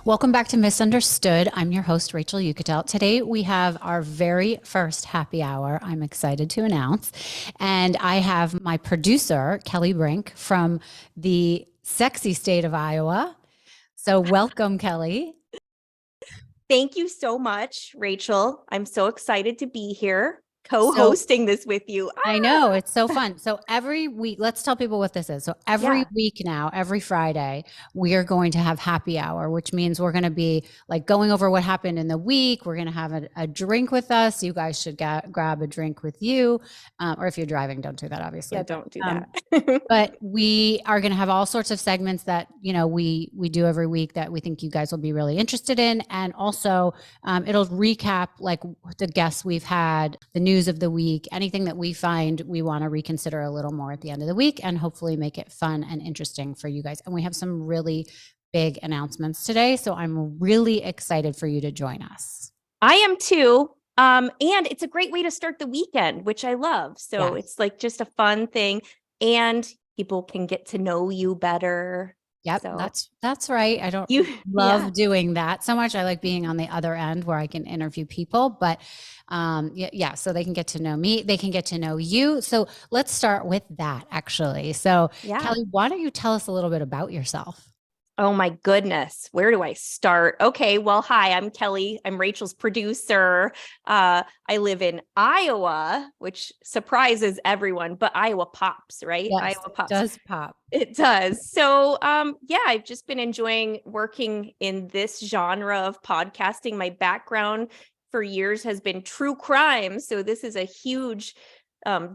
Welcome back to Misunderstood. I'm your host, Rachel Uchitel. Today we have our very first happy hour, I'm excited to announce. And I have my producer, Kelli Brink, from the sexy state of Iowa. So welcome, Kelli. Thank you so much, Rachel. I'm so excited to be here co-hosting this with you. I know, it's so fun. So every week, let's tell people what this is. So every Yeah. week now, every Friday, we are going to have happy hour, which means we're going to be like going over what happened in the week. We're going to have a drink with us. You guys should grab a drink with you. Or if you're driving, don't do that, obviously. Yeah, But, don't do that. but we are going to have all sorts of segments that, we do every week that we think you guys will be really interested in. And also it'll recap like the guests we've had, the news of the week, anything that we find we want to reconsider a little more at the end of the week, and hopefully make it fun and interesting for you guys. And we have some really big announcements today. So I'm really excited for you to join us. I am too. And it's a great way to start the weekend, which I love. So Yes. it's like just a fun thing, and people can get to know you better. Yep, So that's right. I don't you, love yeah. doing that so much. I like being on the other end where I can interview people, but yeah, so they can get to know me, they can get to know you. So let's start with that actually. So Yeah. Kelli, why don't you tell us a little bit about yourself? Oh my goodness. Where do I start? Okay. Well, hi, I'm Kelli. I'm Rachel's producer. I live in Iowa, which surprises everyone, but Iowa pops, right? Yes, Iowa it pops. does pop. It does. So, yeah, I've just been enjoying working in this genre of podcasting. My background for years has been true crime. So this is a huge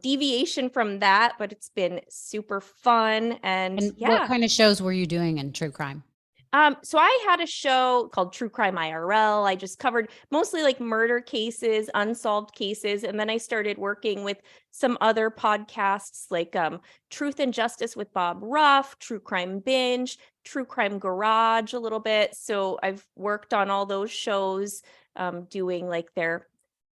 deviation from that, but it's been super fun. And What yeah. kind of shows were you doing in true crime? So I had a show called True Crime IRL. I just covered mostly like murder cases, unsolved cases. And then I started working with some other podcasts like Truth and Justice with Bob Ruff, True Crime Binge, True Crime Garage a little bit. So I've worked on all those shows, doing like their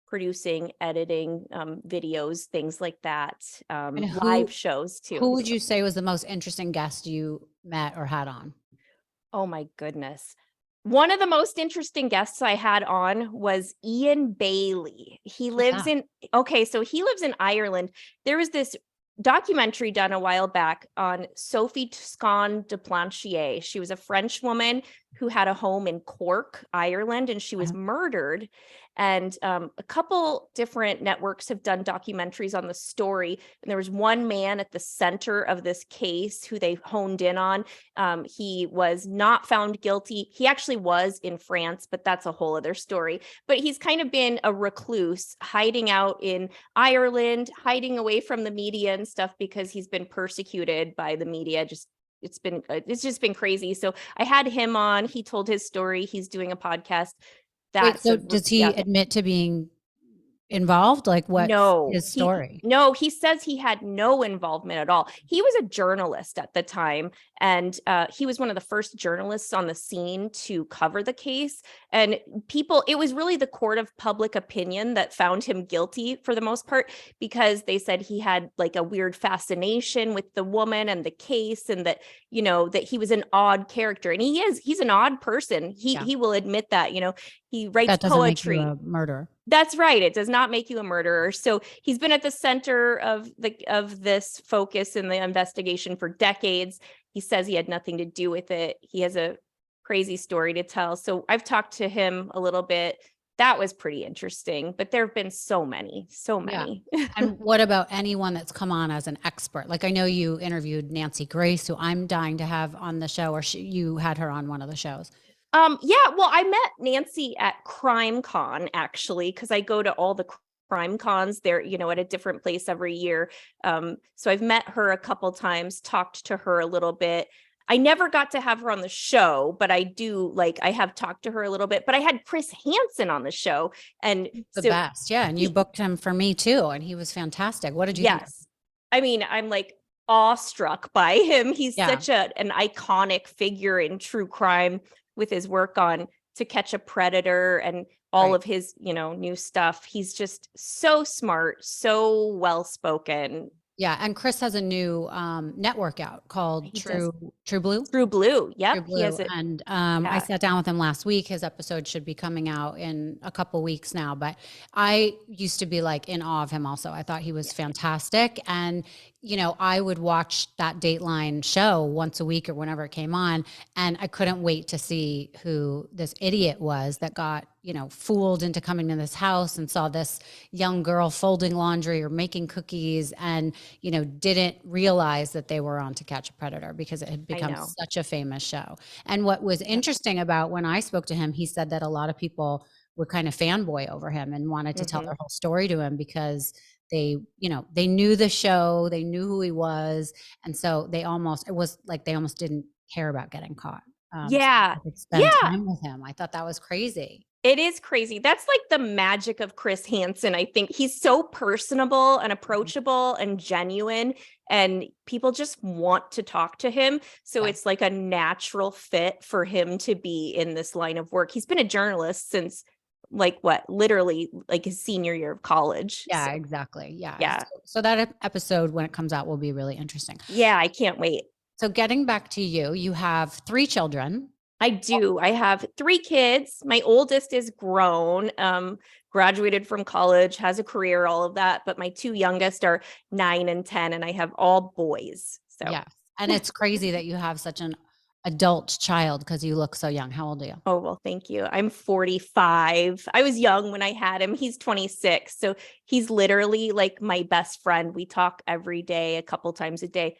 producing, editing, videos, things like that, And live shows too. who would you say was the most interesting guest you met or had on? Oh my goodness. One of the most interesting guests I had on was Ian Bailey. He lives in Ireland. There was this documentary done a while back on Sophie Toscan de Planchier. She was a French woman who had a home in Cork, Ireland, and she was murdered. And a couple different networks have done documentaries on the story. And there was one man at the center of this case who they honed in on. He was not found guilty. He actually was in France, but that's a whole other story. But he's kind of been a recluse, hiding out in Ireland, hiding away from the media and stuff because he's been persecuted by the media. It's just been crazy. So I had him on. He told his story. He's doing a podcast. So does he admit to being involved? Like what's his story? He says he had no involvement at all. He was a journalist at the time, and he was one of the first journalists on the scene to cover the case. And it was really the court of public opinion that found him guilty for the most part, because they said he had like a weird fascination with the woman and the case, and that, that he was an odd character. And he's an odd person. He will admit that, he writes that doesn't poetry. Make you a murderer. That's right. It does not make you a murderer. So he's been at the center of this focus in the investigation for decades. He says he had nothing to do with it. He has a crazy story to tell. So I've talked to him a little bit. That was pretty interesting, but there have been so many. Yeah. And what about anyone that's come on as an expert? Like I know you interviewed Nancy Grace, who I'm dying to have on the show, or you had her on one of the shows. Yeah, well, I met Nancy at CrimeCon actually, because I go to all the crime cons there, at a different place every year. So I've met her a couple times, talked to her a little bit. I never got to have her on the show, but I have talked to her a little bit. But I had Chris Hanson on the show, and best. Yeah. And you booked him for me too. And he was fantastic. What did you think? I mean, I'm like awestruck by him. He's such an iconic figure in true crime with his work on To Catch a Predator and all of his, new stuff. He's just so smart, so well-spoken. Yeah, and Chris has a new network out called He does. True Blue. True Blue. True Yep. He Blue. has it. And I Yeah. sat down with him last week. His episode should be coming out in a couple weeks now. But I used to be like in awe of him also. I thought he was fantastic. And, you know, I would watch that Dateline show once a week or whenever it came on. And I couldn't wait to see who this idiot was that got, you know, fooled into coming to this house and saw this young girl folding laundry or making cookies and, you know, didn't realize that they were on To Catch a Predator because it had become know. such a famous show. And what was interesting about when I spoke to him, he said that a lot of people were kind of fanboy over him and wanted to tell their whole story to him because they, you know, they knew the show, they knew who he was. And so they almost didn't care about getting caught. Yeah. So spend time with him. I thought that was crazy. It is crazy. That's like the magic of Chris Hansen. I think he's so personable and approachable and genuine, and people just want to talk to him. So it's like a natural fit for him to be in this line of work. He's been a journalist since literally like his senior year of college. Yeah, so, exactly. Yeah. Yeah. So that episode, when it comes out, will be really interesting. Yeah, I can't wait. So getting back to you, you have 3 children. I do. I have 3 kids. My oldest is grown, graduated from college, has a career, all of that. But my 2 youngest are 9 and 10, and I have all boys. So Yes. And it's crazy that you have such an adult child because you look so young. How old are you? Oh, well, thank you. I'm 45. I was young when I had him. He's 26. So he's literally like my best friend. We talk every day, a couple times a day.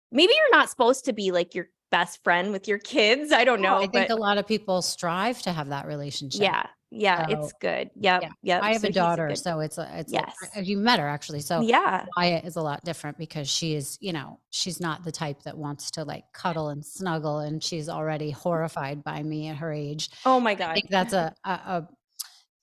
Maybe you're not supposed to be like your best friend with your kids. I don't know. I think a lot of people strive to have that relationship. Yeah. Yeah. So, it's good. Yep. yeah. Yep. I have So a he's daughter, good- so it's Yes. you met her actually. So Yeah. Wyatt is a lot different because she is, you know, she's not the type that wants to like cuddle and snuggle, and she's already horrified by me at her age. Oh my I God. think that's a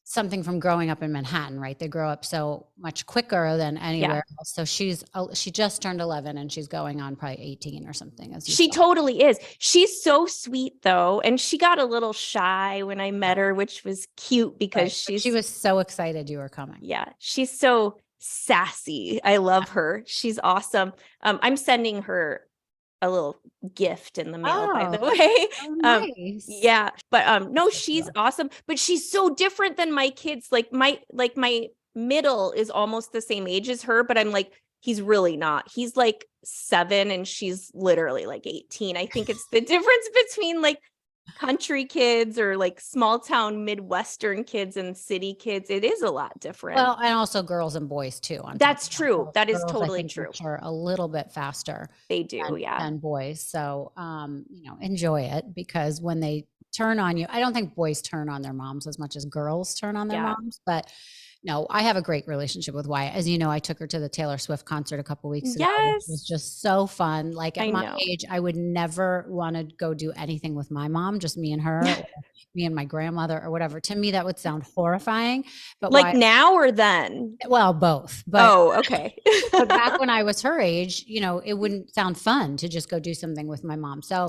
something from growing up in Manhattan, right? They grow up so much quicker than anywhere else. So she just turned 11 and she's going on probably 18 or something. As you She saw. totally is. She's so sweet though. And she got a little shy when I met her, which was cute because she was so excited you were coming. Yeah, she's so sassy. I love her. She's awesome. I'm sending her a little gift in the mail, by the way. Oh, nice. Yeah, but no, she's awesome. But she's so different than my kids. Like my middle is almost the same age as her, but I'm like, he's really not. He's like 7 and she's literally like 18. I think it's the difference between like country kids or like small town Midwestern kids and city kids. It is a lot different. Well, and also girls and boys too. That's true. That is totally true. Are a little bit faster. They do, than boys. So, you know, enjoy it because when they turn on you, I don't think boys turn on their moms as much as girls turn on their moms, but no, I have a great relationship with Wyatt. As you know, I took her to the Taylor Swift concert a couple weeks ago. It was just so fun. Like at my age, I would never want to go do anything with my mom, just me and her, or me and my grandmother or whatever. To me, that would sound horrifying. But like Wyatt, now or then? Well, both. But, okay. But back when I was her age, you know, it wouldn't sound fun to just go do something with my mom. So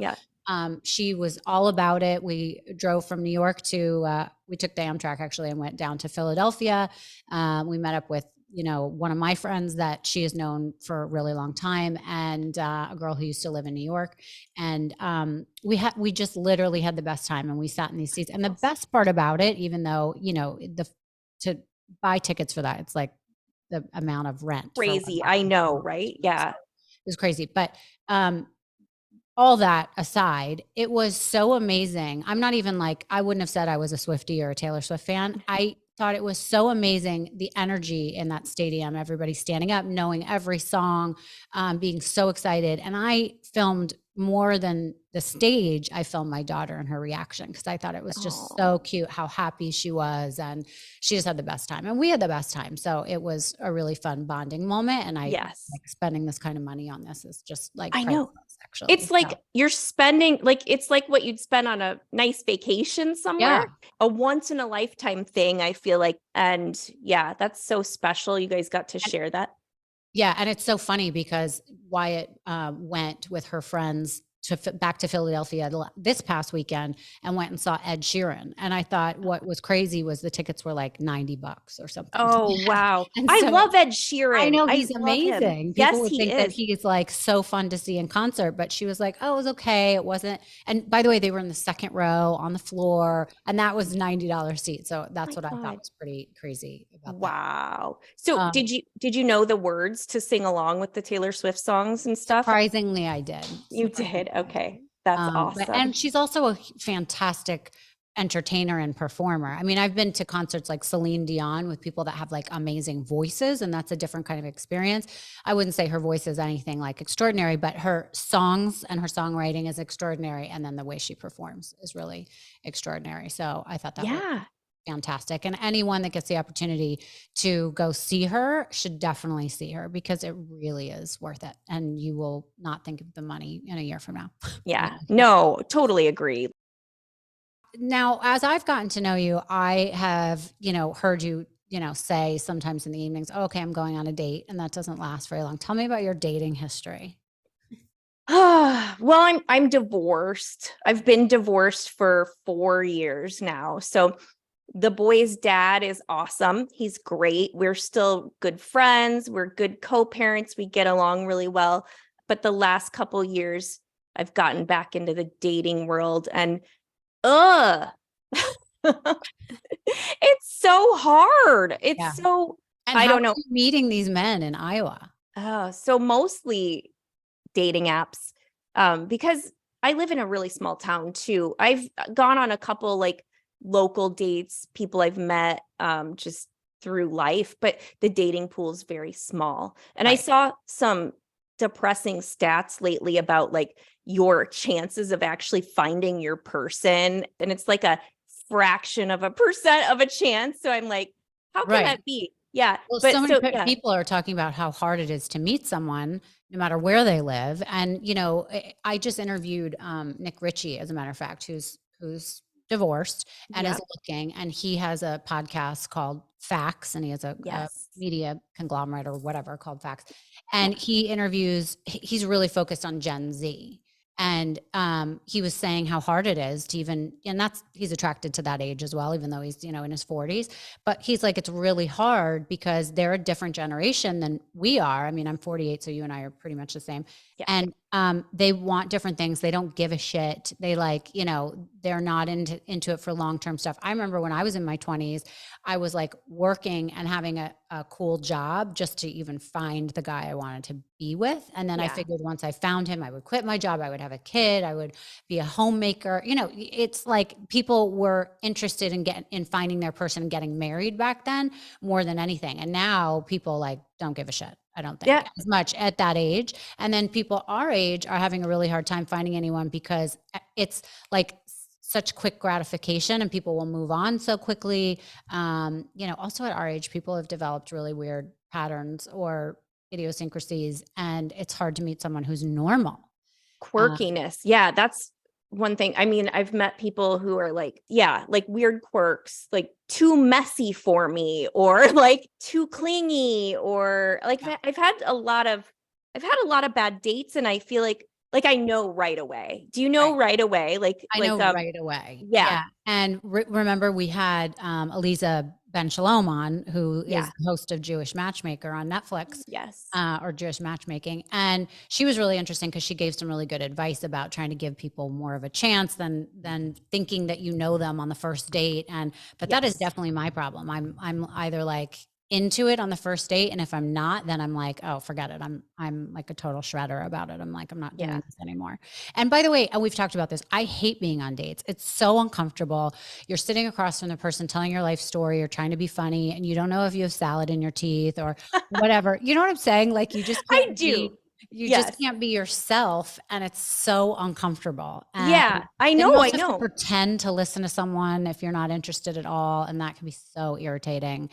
she was all about it. We drove from New York to, we took the Amtrak actually and went down to Philadelphia. We met up with, you know, one of my friends that she has known for a really long time and a girl who used to live in New York. And we just literally had the best time and we sat in these seats. And the best part about it, even though, you know, to buy tickets for that, it's like the amount of rent. Crazy. I know, right? Yeah. It was crazy. But all that aside, it was so amazing. I'm not even like, I wouldn't have said I was a Swiftie or a Taylor Swift fan. I thought it was so amazing, the energy in that stadium, everybody standing up, knowing every song, being so excited. And I filmed more than the stage. I filmed my daughter and her reaction because I thought it was just so cute how happy she was. And she just had the best time. And we had the best time. So it was a really fun bonding moment. And like spending this kind of money on this is just like, I know. Actually. It's like you're spending like it's like what you'd spend on a nice vacation somewhere, a once in a lifetime thing, I feel like. And yeah, that's so special. You guys got to share that. Yeah. And it's so funny because Wyatt went with her friends back to Philadelphia this past weekend and went and saw Ed Sheeran. And I thought what was crazy was the tickets were like $90 or something. Oh, wow. And I so love Ed Sheeran. I know he's love him. amazing. People Yes, would he think that is. he is like so fun to see in concert, but she was like, oh, it was okay. It wasn't. And by the way, they were in the second row on the floor, and that was $90 seat. So that's what I thought was pretty crazy about that. Wow. So did you know the words to sing along with the Taylor Swift songs and stuff? Surprisingly, I did. You did. Okay. That's awesome. And she's also a fantastic entertainer and performer. I mean, I've been to concerts like Celine Dion with people that have like amazing voices, and that's a different kind of experience. I wouldn't say her voice is anything like extraordinary, but her songs and her songwriting is extraordinary. And then the way she performs is really extraordinary. So I thought that was fantastic. And anyone that gets the opportunity to go see her should definitely see her, because it really is worth it. And you will not think of the money in a year from now. Yeah, no, totally agree. Now, as I've gotten to know you, I have, heard you, say sometimes in the evenings, oh, okay, I'm going on a date, and that doesn't last very long. Tell me about your dating history. Well, I'm divorced. I've been divorced for 4 years now. So the boy's dad is awesome. He's great. We're still good friends. We're good co-parents. We get along really well. But the last couple years, I've gotten back into the dating world, and it's so hard. It's so, and I don't know. Meeting these men in Iowa. So mostly dating apps, because I live in a really small town too. I've gone on a couple like local dates, people I've met just through life, but the dating pool is very small. And I saw some depressing stats lately about like your chances of actually finding your person, and it's like a fraction of a percent of a chance. So I'm like, how can that be? Yeah. Well, but so many people are talking about how hard it is to meet someone no matter where they live. And, I just interviewed Ritchie, as a matter of fact, who's divorced and is looking, and he has a podcast called Facts, and he has a media conglomerate or whatever called Facts. And he interviews, he's really focused on Gen Z. And he was saying how hard it is to even, and he's attracted to that age as well, even though he's, in his 40s. But he's like, it's really hard because they're a different generation than we are. I mean, I'm 48, so you and I are pretty much the same. Yeah. And they want different things. They don't give a shit. They like, they're not into it for long-term stuff. I remember when I was in my 20s, I was like working and having a cool job just to even find the guy I wanted to be with. And then I figured once I found him, I would quit my job. I would have a kid. I would be a homemaker. It's like people were interested in finding their person and getting married back then more than anything. And now people like don't give a shit. I don't think as much at that age. And then people our age are having a really hard time finding anyone because it's like such quick gratification and people will move on so quickly. Also at our age, people have developed really weird patterns or idiosyncrasies, and it's hard to meet someone who's normal. Quirkiness. That's one thing. I mean, I've met people who are like, like weird quirks, like too messy for me, or like too clingy, or like I've had a lot of bad dates, and I feel like I know right away. Do you know right away? I know right away. Yeah. And remember we had Eliza Shalom on, who is the host of Jewish Matchmaker on Netflix. Yes. Or Jewish Matchmaking. And she was really interesting because she gave some really good advice about trying to give people more of a chance than thinking that you know them on the first date. But that is definitely my problem. I'm either like into it on the first date, and if I'm not, then I'm like, oh, forget it. I'm like a total shredder about it. I'm like, I'm not doing this anymore. And by the way, and we've talked about this, I hate being on dates. It's so uncomfortable. You're sitting across from the person telling your life story, you're trying to be funny, and you don't know if you have salad in your teeth or whatever. You know what I'm saying? Like you just can't just can't be yourself, and it's so uncomfortable. And I know. You have to pretend to listen to someone if you're not interested at all, and that can be so irritating.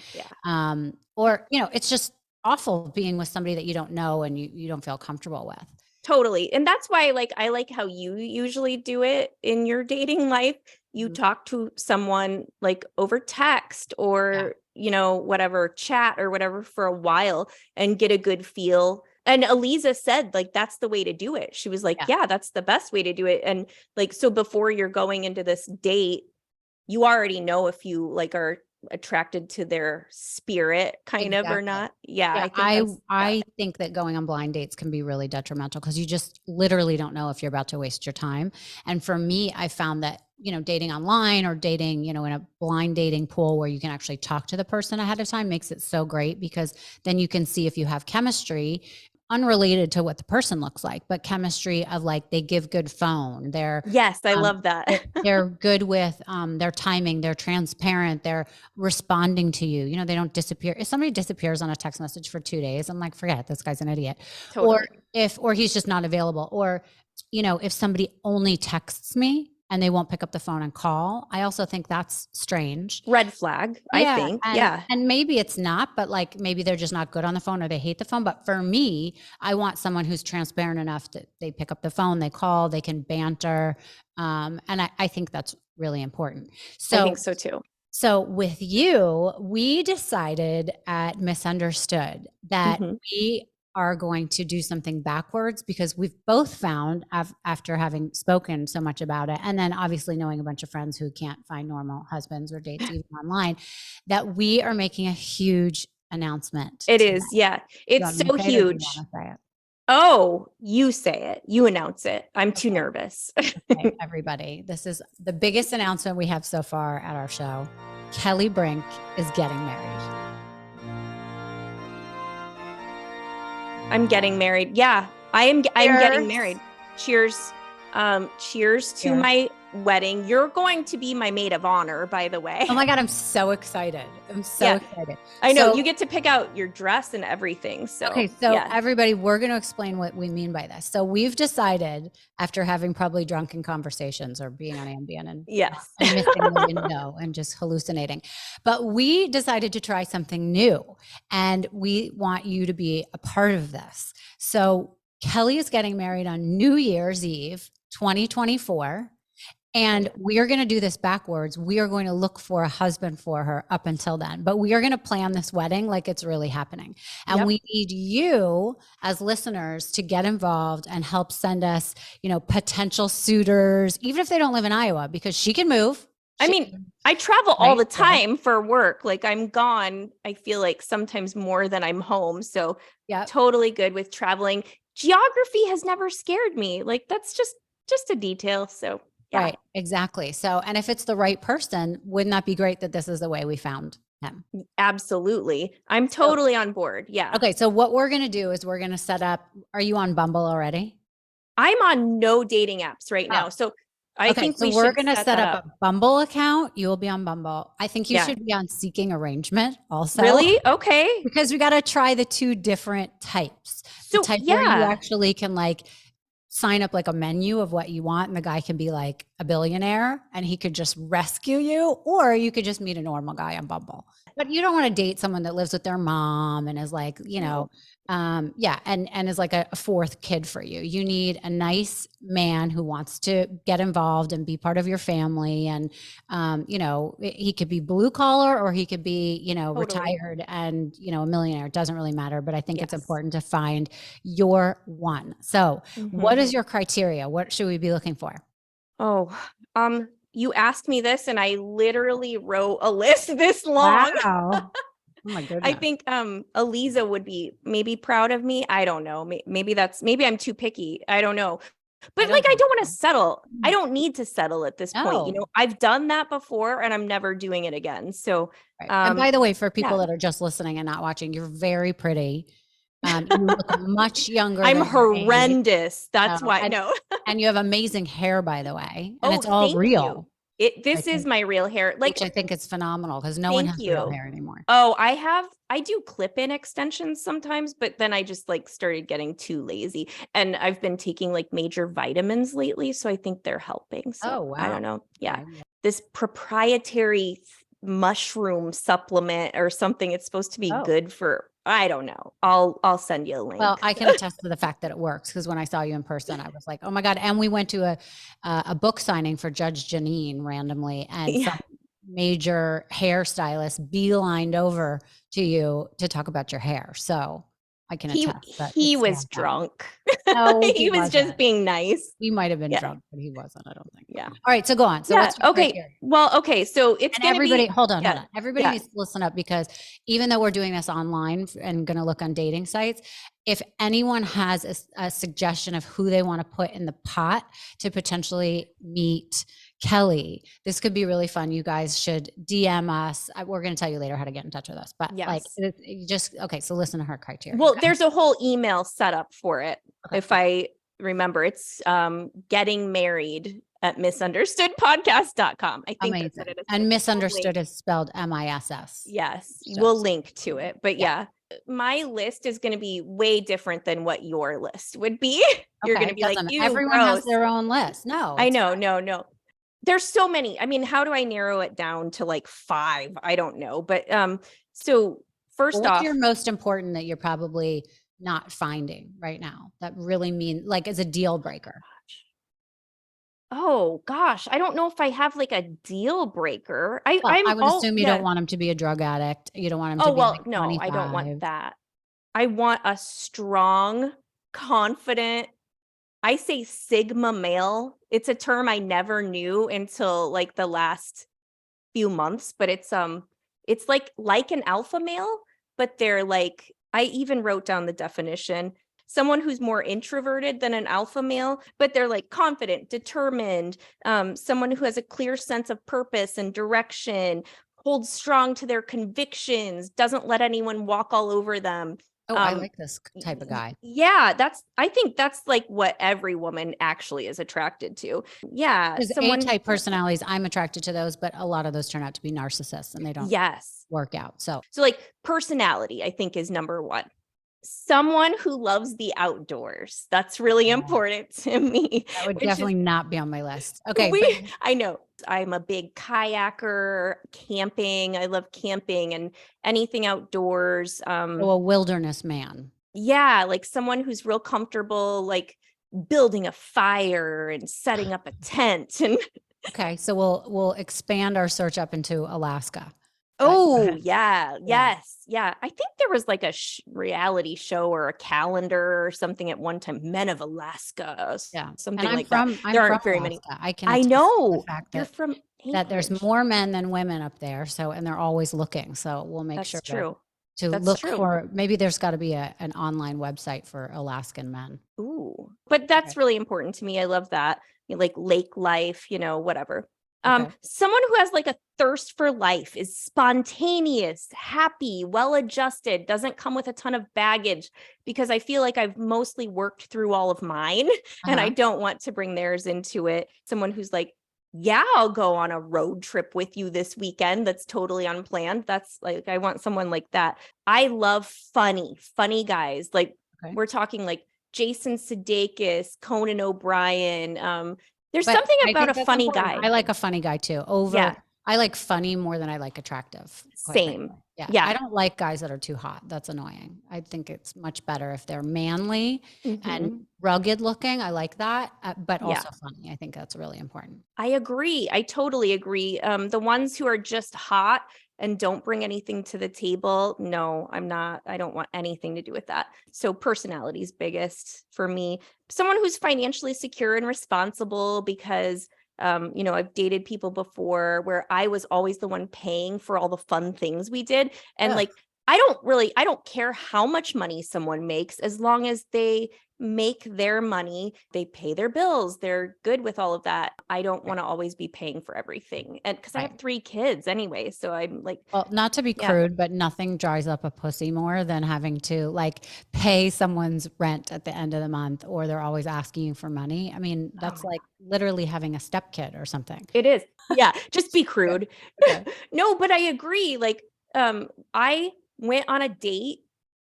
Or it's just awful being with somebody that you don't know and you don't feel comfortable with. Totally. And that's why I like how you usually do it in your dating life. You talk to someone like over text or, whatever, chat or whatever for a while and get a good feel And Eliza said, like, that's the way to do it. She was like, yeah, that's the best way to do it. And like, so before you're going into this date, you already know if you like are attracted to their spirit kind of or not. Yeah. I think that going on blind dates can be really detrimental because you just literally don't know if you're about to waste your time. And for me, I found that, you know, dating online or dating, you know, in a blind dating pool where you can actually talk to the person ahead of time makes it so great because then you can see if you have chemistry unrelated to what the person looks like, but chemistry of like, they give good phone. I love that. They're good with their timing. They're transparent. They're responding to you. You know, they don't disappear. If somebody disappears on a text message for 2 days, I'm like, forget it, this guy's an idiot. Totally. Or he's just not available. Or, you know, if somebody only texts me and they won't pick up the phone and call, I also think that's strange. Red flag, I think. And maybe it's not, but like maybe they're just not good on the phone or they hate the phone. But for me, I want someone who's transparent enough that they pick up the phone, they call, they can banter. And I think that's really important. So I think so too. So with you, we decided at Misunderstood that we are going to do something backwards because we've both found after having spoken so much about it, and then obviously knowing a bunch of friends who can't find normal husbands or dates even online, that we are making a huge announcement. It is. Yeah. It's so huge. Oh, you say it. You announce it. I'm too nervous. Okay, everybody, this is the biggest announcement we have so far at our show. Kelli Brink is getting married. I'm getting married. Yeah, I'm getting married. Cheers. Cheers to my wedding. You're going to be my maid of honor, by the way. Oh my God, I'm so excited. I'm so excited. I know. You get to pick out your dress and everything. So everybody, we're going to explain what we mean by this. So we've decided, after having probably drunken conversations or being on Ambien and missing the window and just hallucinating, but we decided to try something new, and we want you to be a part of this. So Kelli is getting married on New Year's Eve, 2024. And we are going to do this backwards. We are going to look for a husband for her up until then, but we are going to plan this wedding like it's really happening. And we need you as listeners to get involved and help send us, you know, potential suitors, even if they don't live in Iowa, because she can move. I mean, I travel all the time for work. Like I'm gone, I feel like sometimes more than I'm home. So totally good with traveling. Geography has never scared me. Like that's just a detail. So right. Exactly. So, and if it's the right person, wouldn't that be great that this is the way we found him? Absolutely. I'm totally on board. Yeah. Okay. So what we're going to do is we're going to set up, are you on Bumble already? I'm on no dating apps right now. So I think we're going to set up a Bumble account. You will be on Bumble. I think you should be on Seeking Arrangement also. Really? Okay. Because we got to try the two different types. So the type where you actually can like sign up like a menu of what you want, and the guy can be like a billionaire and he could just rescue you, or you could just meet a normal guy on Bumble. But you don't want to date someone that lives with their mom and is like, you know, and is like a fourth kid for you. You need a nice man who wants to get involved and be part of your family. And, you know, he could be blue collar or he could be, you know, retired and, you know, a millionaire. It doesn't really matter, but I think it's important to find your one. So what is your criteria? What should we be looking for? Oh, you asked me this and I literally wrote a list this long. Wow. Oh my goodness. I think Eliza would be maybe proud of me. I don't know. Maybe I'm too picky. I don't know. But I don't want to settle. I don't need to settle at this point. You know, I've done that before and I'm never doing it again. So, and by the way, for people that are just listening and not watching, you're very pretty. You look much younger. I'm horrendous. That's why. And you have amazing hair, by the way. And it's all real. This is my real hair. Like, which I think is phenomenal because no one has real hair anymore. Oh, I do clip-in extensions sometimes, but then I just like started getting too lazy, and I've been taking like major vitamins lately. So I think they're helping. So I don't know. Yeah. This proprietary mushroom supplement or something. It's supposed to be good for, I don't know. I'll send you a link. Well, I can attest to the fact that it works because when I saw you in person, I was like, oh my God. And we went to a book signing for Judge Janine randomly, and some major hairstylist beelined over to you to talk about your hair. So I can attest that he it's was not that. drunk. No, he was just wasn't. being nice. He might have been Yeah. drunk, but he wasn't, I don't think. Yeah. All right, so go on. So what's your Okay. criteria? Well, okay. So it's And going to be. everybody, hold on. Everybody Yeah. needs to listen up, because even though we're doing this online and going to look on dating sites, if anyone has a suggestion of who they want to put in the pot to potentially meet Kelli, this could be really fun. You guys should DM us. We're going to tell you later how to get in touch with us, but Yes. like just, okay. So listen to her criteria. Well, okay? there's a whole email set up for it. Okay. If I remember, it's getting married at misunderstoodpodcast.com. I think that's what it is. And misunderstood is spelled MISS. Yes. We'll link to it. But yeah, my list is going to be way different than what your list would be. You're going to be like, everyone has their own list. No, I know. No. There's so many. I mean, how do I narrow it down to like 5? I don't know. But so first off, what's your most important that you're probably not finding right now that really like is a deal breaker? Oh gosh, I don't know if I have like a deal breaker. I would assume you don't want him to be a drug addict. You don't want him to be like 25. No, I don't want that. I want a strong, confident, I say Sigma male. It's a term I never knew until like the last few months, but it's like an alpha male, but they're like, I even wrote down the definition. Someone who's more introverted than an alpha male, but they're like confident, determined, someone who has a clear sense of purpose and direction, holds strong to their convictions, doesn't let anyone walk all over them. Oh, I like this type of guy. Yeah, I think that's like what every woman actually is attracted to. Yeah. There's A-type personalities. I'm attracted to those, but a lot of those turn out to be narcissists and they don't work out. So like personality, I think, is number 1. Someone who loves the outdoors. That's really important to me. That would definitely not be on my list. Okay. I know. I'm a big kayaker, camping. I love camping and anything outdoors. A wilderness man. Yeah. Like someone who's real comfortable, like building a fire and setting up a tent. And okay. So we'll expand our search up into Alaska. Oh, yeah. Yes. Yeah. I think there was like a reality show or a calendar or something at one time, Men of Alaska. Yeah. Something like that. There aren't very many. I know. The fact You're from that there's more men than women up there. So, and they're always looking. So we'll make sure to look for, maybe there's got to be an online website for Alaskan men. Ooh, but that's really important to me. I love that. Like lake life, whatever. Someone who has like a thirst for life, is spontaneous, happy, well-adjusted, doesn't come with a ton of baggage, because I feel like I've mostly worked through all of mine and I don't want to bring theirs into it. Someone who's like, yeah, I'll go on a road trip with you this weekend. That's totally unplanned. That's like, I want someone like that. I love funny guys. Like we're talking like Jason Sudeikis, Conan O'Brien, there's something about a funny guy. I like a funny guy too. I like funny more than I like attractive. Same. Yeah. I don't like guys that are too hot. That's annoying. I think it's much better if they're manly and rugged looking. I like that, but also funny. I think that's really important. I agree. I totally agree. The ones who are just hot and don't bring anything to the table, no, I don't want anything to do with that. So personality is biggest for me. Someone who's financially secure and responsible, because I've dated people before where I was always the one paying for all the fun things we did. And like, I don't care how much money someone makes, as long as they make their money, they pay their bills, they're good with all of that. I don't want to always be paying for everything. And because I have 3 kids anyway. So I'm like, well, not to be crude, but nothing dries up a pussy more than having to like pay someone's rent at the end of the month, or they're always asking you for money. I mean, that's like literally having a stepkid or something. It is. Yeah. Just be crude. No, but I agree. Like, I went on a date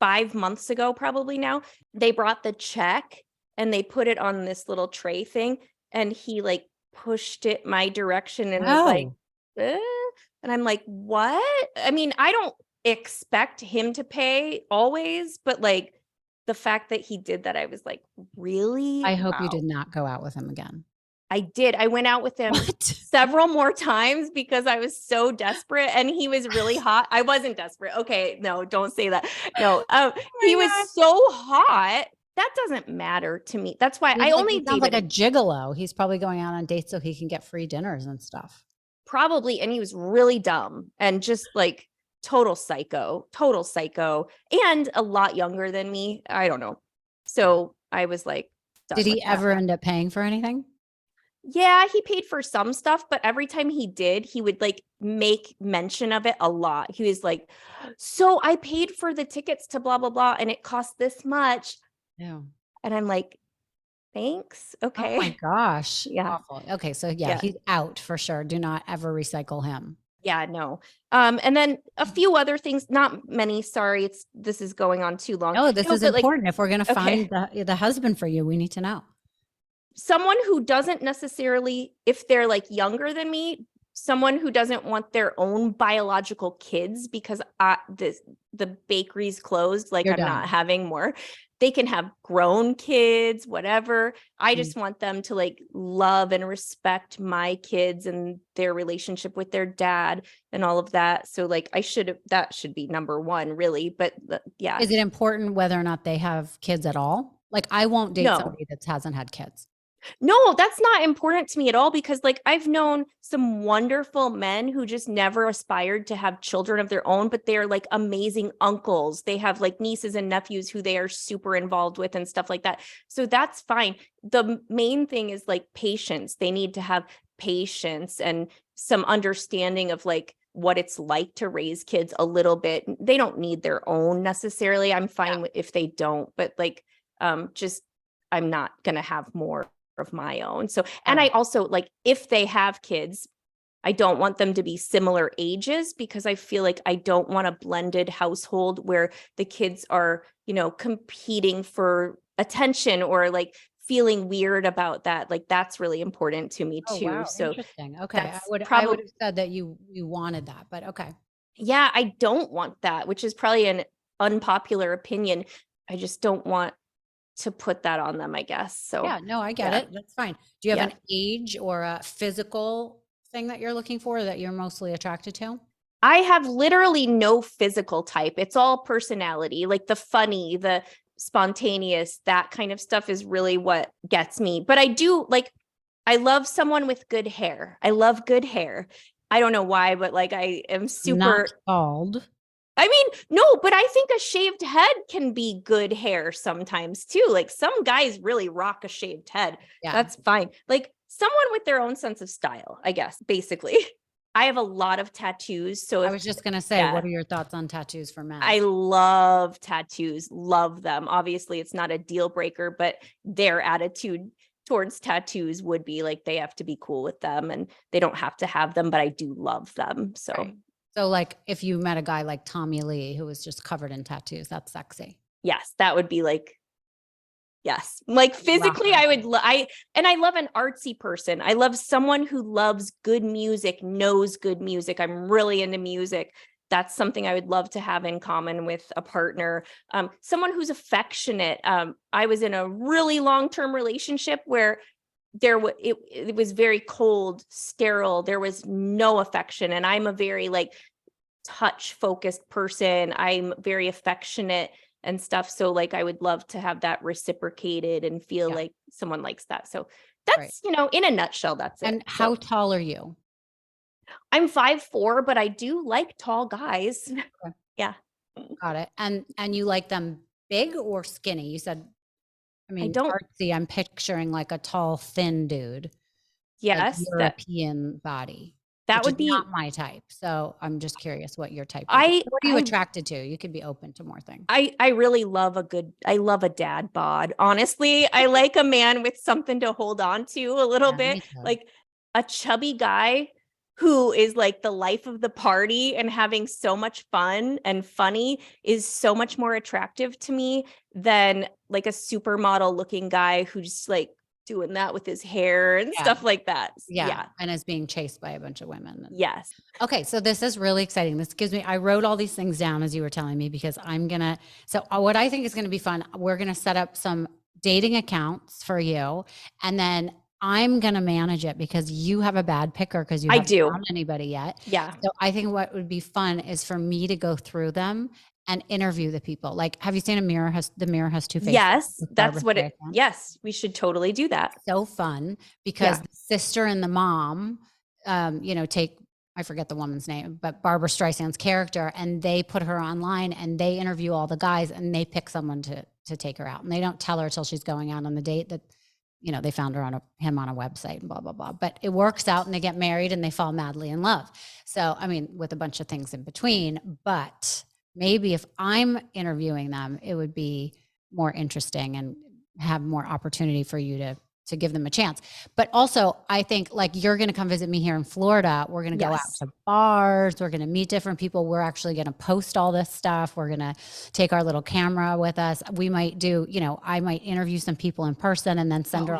5 months ago, probably now. They brought the check and they put it on this little tray thing, and he like pushed it my direction and was like, and I'm like, what? I mean, I don't expect him to pay always, but like the fact that he did that, I was like, really? I hope you did not go out with him again. I did. I went out with him several more times because I was so desperate, and he was really hot. I wasn't desperate. Okay. No, don't say that. No, he was so hot. That doesn't matter to me. That's why I only he sounds like a gigolo. He's probably going out on dates so he can get free dinners and stuff. Probably. And he was really dumb and just like total psycho, and a lot younger than me. I don't know. So I was like, did he ever end up paying for anything? Yeah, he paid for some stuff, but every time he did, he would like make mention of it a lot. He was like, so I paid for the tickets to blah, blah, blah, and it cost this much. Yeah. And I'm like, thanks. Okay. Oh my gosh. Yeah. Awful. Okay. So yeah, he's out for sure. Do not ever recycle him. Yeah, no. And then a few other things, not many. Sorry, this is going on too long. Oh, this is important. If we're going to find the husband for you, we need to know. Someone who doesn't necessarily, if they're like younger than me, someone who doesn't want their own biological kids because the bakery's closed, like I'm not having more. They can have grown kids, whatever. I just want them to like love and respect my kids and their relationship with their dad and all of that. So like that should be number one, really. But yeah. Is it important whether or not they have kids at all? Like I won't date somebody that hasn't had kids. No, that's not important to me at all because like I've known some wonderful men who just never aspired to have children of their own, but they're like amazing uncles. They have like nieces and nephews who they are super involved with and stuff like that. So that's fine. The main thing is like patience. They need to have patience and some understanding of like what it's like to raise kids a little bit. They don't need their own necessarily. I'm fine if they don't, but like just I'm not going to have more of my own. So, and I also like, if they have kids, I don't want them to be similar ages because I feel like I don't want a blended household where the kids are, competing for attention or like feeling weird about that. Like that's really important to me too. Wow. So interesting. Okay. I would have said that you wanted that, but okay. Yeah, I don't want that, which is probably an unpopular opinion. I just don't want to put that on them, I guess. So yeah, no, I get it. That's fine. Do you have an age or a physical thing that you're looking for that you're mostly attracted to? I have literally no physical type. It's all personality, like the funny, the spontaneous, that kind of stuff is really what gets me. But I love someone with good hair. I love good hair. I don't know why, but like I am super not bald. I mean, no, but I think a shaved head can be good hair sometimes too. Like some guys really rock a shaved head. Yeah. That's fine. Like someone with their own sense of style, I guess, basically. I have a lot of tattoos. So I was just going to say, what are your thoughts on tattoos for men? I love tattoos, love them. Obviously, it's not a deal breaker, but their attitude towards tattoos would be like they have to be cool with them and they don't have to have them, but I do love them. So. Right. So like if you met a guy like Tommy Lee, who was just covered in tattoos, that's sexy. Yes. That would be like, yes. Like physically I love an artsy person. I love someone who loves good music, knows good music. I'm really into music. That's something I would love to have in common with a partner. Someone who's affectionate. I was in a really long-term relationship where it was very cold, sterile. There was no affection. And I'm a very like touch focused person. I'm very affectionate and stuff. So like, I would love to have that reciprocated and feel like someone likes that. So that's, in a nutshell, that's it. And how tall are you? I'm 5'4", but I do like tall guys. Okay. Yeah. Got it. And you like them big or skinny? You said, artsy, I'm picturing like a tall, thin dude. Yes. Like European body. That would be not my type. So I'm just curious what your type is. What are you attracted to? You could be open to more things. I really love a dad bod. Honestly, I like a man with something to hold on to a little bit. Like a chubby guy who is like the life of the party and having so much fun and funny is so much more attractive to me than like a supermodel looking guy who's like doing that with his hair and stuff like that. Yeah. And is being chased by a bunch of women. Yes. Okay. So this is really exciting. I wrote all these things down as you were telling me because what I think is going to be fun, we're going to set up some dating accounts for you. And then I'm going to manage it because you have a bad picker because you I haven't do. found anybody yet. Yeah. So I think what would be fun is for me to go through them and interview the people. Like, have you seen The Mirror Has Two Faces? Yes, with that's Barbara what it, Streisand? yes, we should totally do that. So fun because Yeah. the sister and the mom, take, I forget the woman's name, but Barbara Streisand's character, and they put her online and they interview all the guys and they pick someone to take her out. And they don't tell her till she's going out on the date that, they found her him on a website and blah, blah, blah. But it works out and they get married and they fall madly in love. So, I mean, with a bunch of things in between, but maybe if I'm interviewing them, it would be more interesting and have more opportunity for you to give them a chance. But also, I think like you're going to come visit me here in Florida. We're going to go out Yes. to bars. We're going to meet different people. We're actually going to post all this stuff. We're going to take our little camera with us. We might do, I might interview some people in person and then send her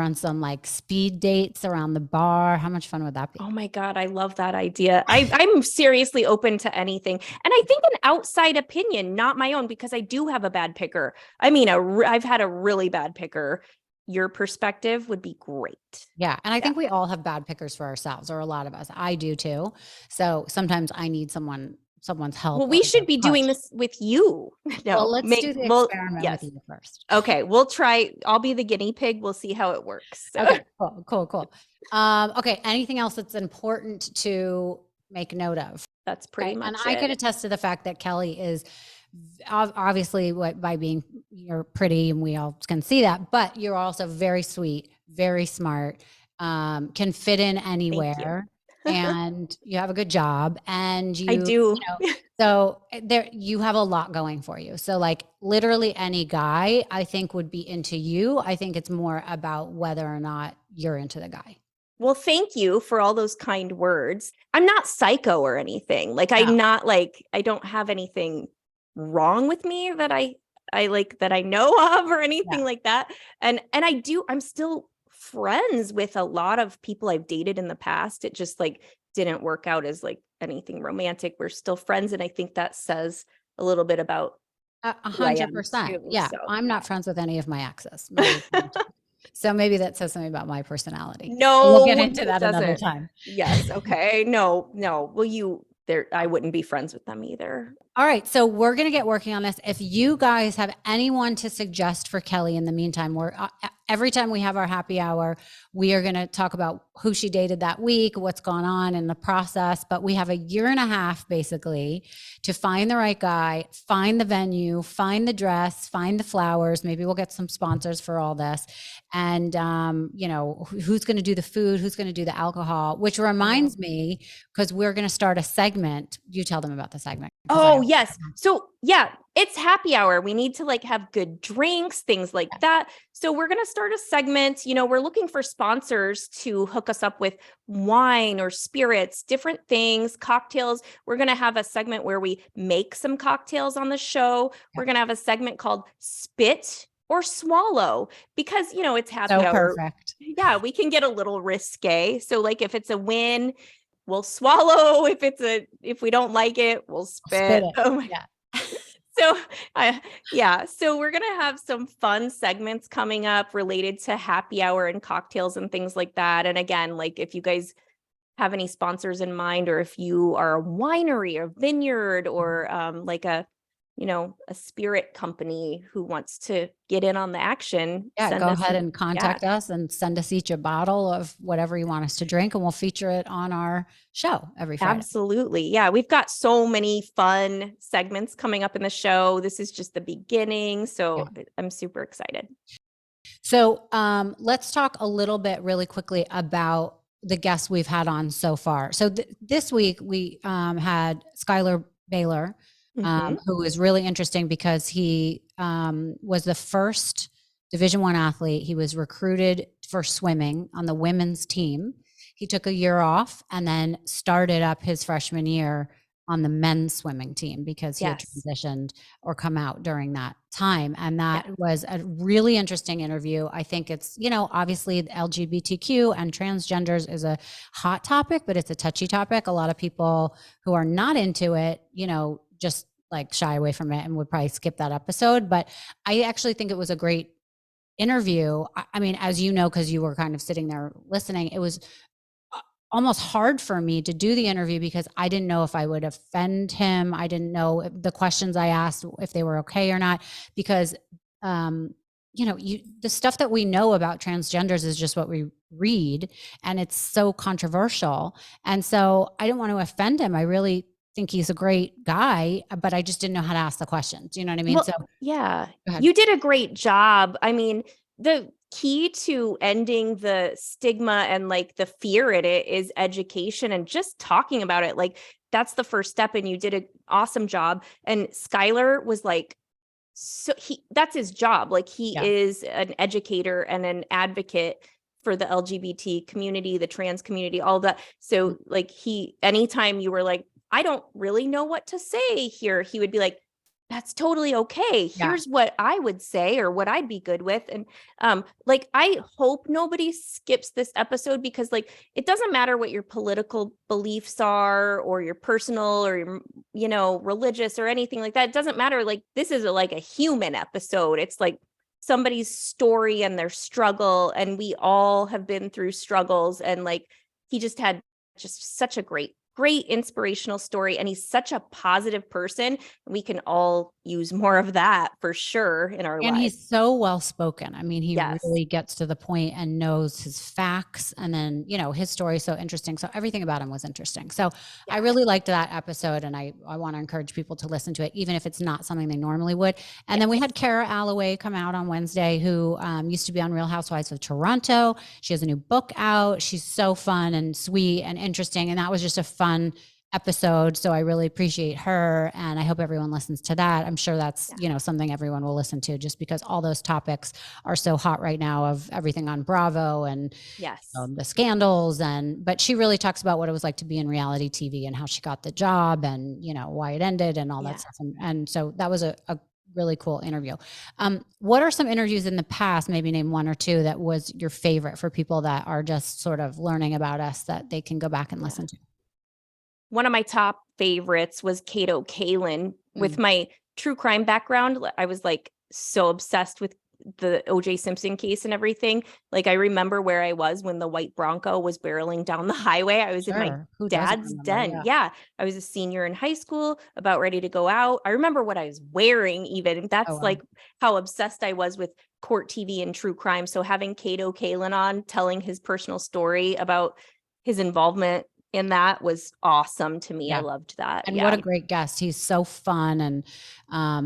on some like speed dates around the bar. How much fun would that be? Oh my God, I love that idea. I'm seriously open to anything. And I think an outside opinion, not my own, because I do have a bad picker. I mean, I've had a really bad picker. Your perspective would be great. Yeah. And I think we all have bad pickers for ourselves, or a lot of us. I do too. So sometimes I need someone's help. Well, we should be doing this with you. No, well, let's do the experiment with you first. Okay. We'll try. I'll be the guinea pig. We'll see how it works. So. Okay. Cool. Okay. Anything else that's important to make note of? That's pretty much and it. I can attest to the fact that Kelli is obviously by being, you're pretty and we all can see that, but you're also very sweet, very smart, can fit in anywhere. And you have a good job and I do. So there, you have a lot going for you. So like literally any guy I think would be into you. I think it's more about whether or not you're into the guy. Well, thank you for all those kind words. I'm not psycho or anything. Like I'm not like, I don't have anything wrong with me that I like that I know of or anything like that. And I'm still friends with a lot of people I've dated in the past. It just like didn't work out as like anything romantic. We're still friends. And I think that says a little bit about 100%. Yeah. So. I'm not friends with any of my exes. So maybe that says something about my personality. No, we'll get into that another time. Yes. Okay. No. Well, I wouldn't be friends with them either. All right. So we're going to get working on this. If you guys have anyone to suggest for Kelli in the meantime, every time we have our happy hour, we are going to talk about who she dated that week, what's gone on in the process. But we have a year and a half basically to find the right guy, find the venue, find the dress, find the flowers. Maybe we'll get some sponsors for all this. And, who's going to do the food, who's going to do the alcohol, which reminds me, because we're going to start a segment. You tell them about the segment. Oh, yes. So yeah, it's happy hour. We need to like have good drinks, things like that. So we're going to start a segment. We're looking for sponsors to hook us up with wine or spirits, different things, cocktails. We're going to have a segment where we make some cocktails on the show. We're going to have a segment called Spit or Swallow because, it's happy hour. Perfect. Yeah, we can get a little risque. So like if it's a win, we'll swallow. If we don't like it, we'll spit. Oh my God. So we're going to have some fun segments coming up related to happy hour and cocktails and things like that. And again, like if you guys have any sponsors in mind, or if you are a winery or vineyard or like a spirit company who wants to get in on the action. Yeah, go ahead and contact us and send us each a bottle of whatever you want us to drink, and we'll feature it on our show every Friday. Absolutely. Yeah, we've got so many fun segments coming up in the show. This is just the beginning. So I'm super excited. So let's talk a little bit really quickly about the guests we've had on so far. So this week we had Skyler Baylor, who is really interesting because he was the first Division I athlete. He was recruited for swimming on the women's team. He took a year off and then started up his freshman year on the men's swimming team because he had transitioned or come out during that time. And that was a really interesting interview. I think it's, obviously LGBTQ and transgenders is a hot topic, but it's a touchy topic. A lot of people who are not into it, just like shy away from it and would probably skip that episode. But I actually think it was a great interview, I mean, as you know, because you were kind of sitting there listening, it was almost hard for me to do the interview because I didn't know if I would offend him. I didn't know if the questions I asked, if they were okay or not, because, the stuff that we know about transgenders is just what we read, and it's so controversial. And so I didn't want to offend him. I really think he's a great guy, but I just didn't know how to ask the questions. You know what I mean? Well, So yeah, go ahead. you did a great job. I mean, the key to ending the stigma and like the fear in it is education and just talking about it. Like that's the first step, and you did an awesome job. And Skyler was like, so that's his job. Like he is an educator and an advocate for the LGBT community, the trans community, all that. So like anytime you were like, I don't really know what to say here, he would be like, that's totally okay. Here's what I would say or what I'd be good with. And like, I hope nobody skips this episode, because like, it doesn't matter what your political beliefs are or your personal or your, religious or anything like that. It doesn't matter. Like, this is like a human episode. It's like somebody's story and their struggle. And we all have been through struggles. And like, he just had just such a great inspirational story, and he's such a positive person. We can all use more of that for sure in our lives. And he's so well spoken. I mean, he Yes. really gets to the point and knows his facts. And then, his story is so interesting. So everything about him was interesting. So I really liked that episode, and I want to encourage people to listen to it, even if it's not something they normally would. And then we had Kara Alloway come out on Wednesday, who used to be on Real Housewives of Toronto. She has a new book out. She's so fun and sweet and interesting. And that was just a fun episode. So I really appreciate her, and I hope everyone listens to that. I'm sure that's, something everyone will listen to, just because all those topics are so hot right now, of everything on Bravo and the scandals. But she really talks about what it was like to be in reality TV and how she got the job and, why it ended and all that stuff. And so that was a really cool interview. What are some interviews in the past, maybe name one or two, that was your favorite for people that are just sort of learning about us, that they can go back and listen to? One of my top favorites was Cato Kalin. With my true crime background, I was like so obsessed with the OJ Simpson case and everything. Like, I remember where I was when the white Bronco was barreling down the highway. I was in my dad's den. Yeah. I was a senior in high school, about ready to go out. I remember what I was wearing even. That's like how obsessed I was with court TV and true crime. So having Cato Kalin on, telling his personal story about his involvement in that was awesome to me. I loved that. And what a great guest. He's so fun. And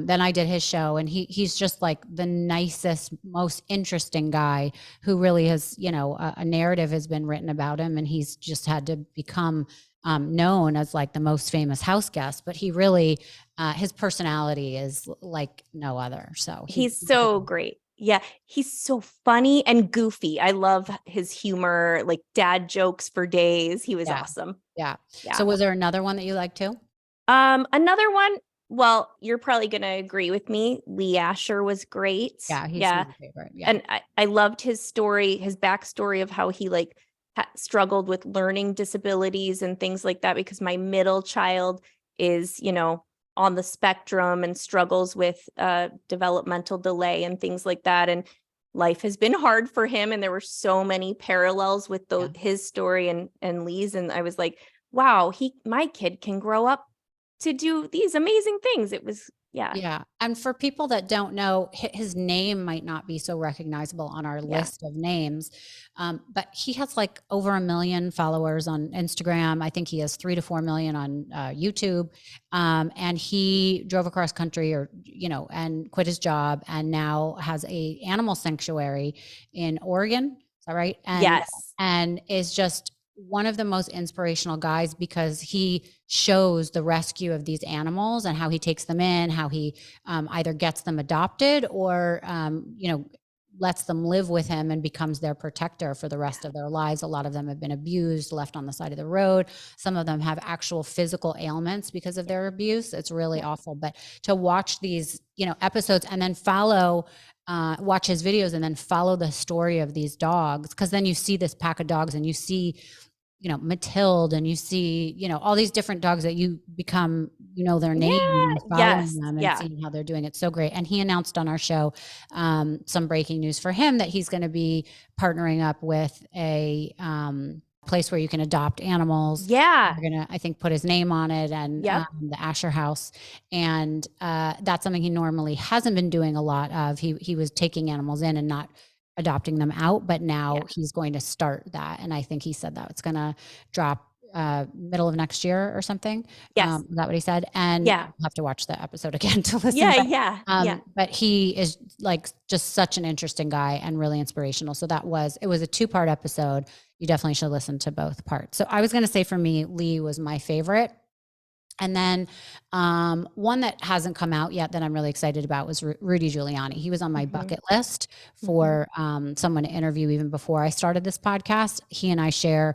then I did his show, and he's just like the nicest, most interesting guy, who really has, a narrative has been written about him, and he's just had to become known as like the most famous house guest. But he really, his personality is like no other. So he's so great. Yeah, he's so funny and goofy. I love his humor, like dad jokes for days. He was awesome. Yeah. So was there another one that you liked too? Another one, well, you're probably going to agree with me. Lee Asher was great. Yeah, he's my favorite. Yeah. And I loved his story, his backstory of how he like struggled with learning disabilities and things like that, because my middle child is, on the spectrum and struggles with developmental delay and things like that. And life has been hard for him. And there were so many parallels with his story and Lee's. And I was like, wow, my kid can grow up to do these amazing things. It was, Yeah. And for people that don't know, his name might not be so recognizable on our list of names. But he has like over 1 million followers on Instagram. I think he has 3 to 4 million on YouTube. And he drove across country and quit his job, and now has a animal sanctuary in Oregon. Is that right? And is just one of the most inspirational guys, because he shows the rescue of these animals and how he takes them in, how he either gets them adopted or, lets them live with him and becomes their protector for the rest of their lives. A lot of them have been abused, left on the side of the road. Some of them have actual physical ailments because of their abuse. It's really awful. But to watch these, episodes and then watch his videos and then follow the story of these dogs, because then you see this pack of dogs and you see, Matilde, and you see, all these different dogs that you become, their name and following them and seeing how they're doing. It's so great. And he announced on our show some breaking news for him that he's going to be partnering up with a place where you can adopt animals. Yeah. We're going to, I think, put his name on it, and the Asher House. And that's something he normally hasn't been doing a lot of. He was taking animals in and not adopting them out, but now he's going to start that. And I think he said that it's going to drop middle of next year or something. Yes. Is that what he said? And I'll have to watch the episode again to listen. But he is like just such an interesting guy and really inspirational. So it was a 2-part episode. You definitely should listen to both parts. So I was going to say, for me, Lee was my favorite. And then one that hasn't come out yet that I'm really excited about was Rudy Giuliani. He was on my bucket list for someone to interview even before I started this podcast. He and I share,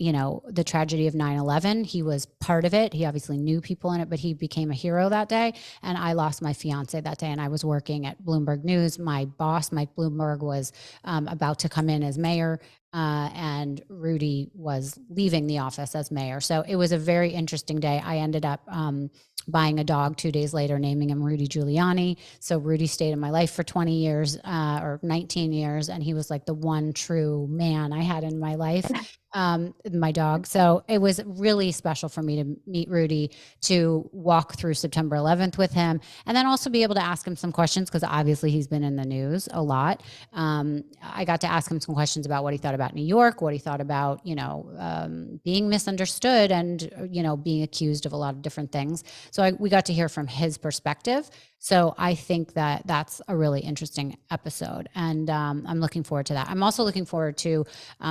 the tragedy of 9/11. He was part of it. He obviously knew people in it, but he became a hero that day. And I lost my fiance that day, and I was working at Bloomberg News. My boss, Mike Bloomberg, was about to come in as mayor. And Rudy was leaving the office as mayor. So it was a very interesting day. I ended up buying a dog 2 days later, naming him Rudy Giuliani. So Rudy stayed in my life for 20 years or 19 years. And he was like the one true man I had in my life, my dog. So it was really special for me to meet Rudy, to walk through September 11th with him, and then also be able to ask him some questions, because obviously he's been in the news a lot. I got to ask him some questions about what he thought about New York, what he thought about, being misunderstood and, being accused of a lot of different things. So we got to hear from his perspective. So I think that that's a really interesting episode. And I'm looking forward to that. I'm also looking forward to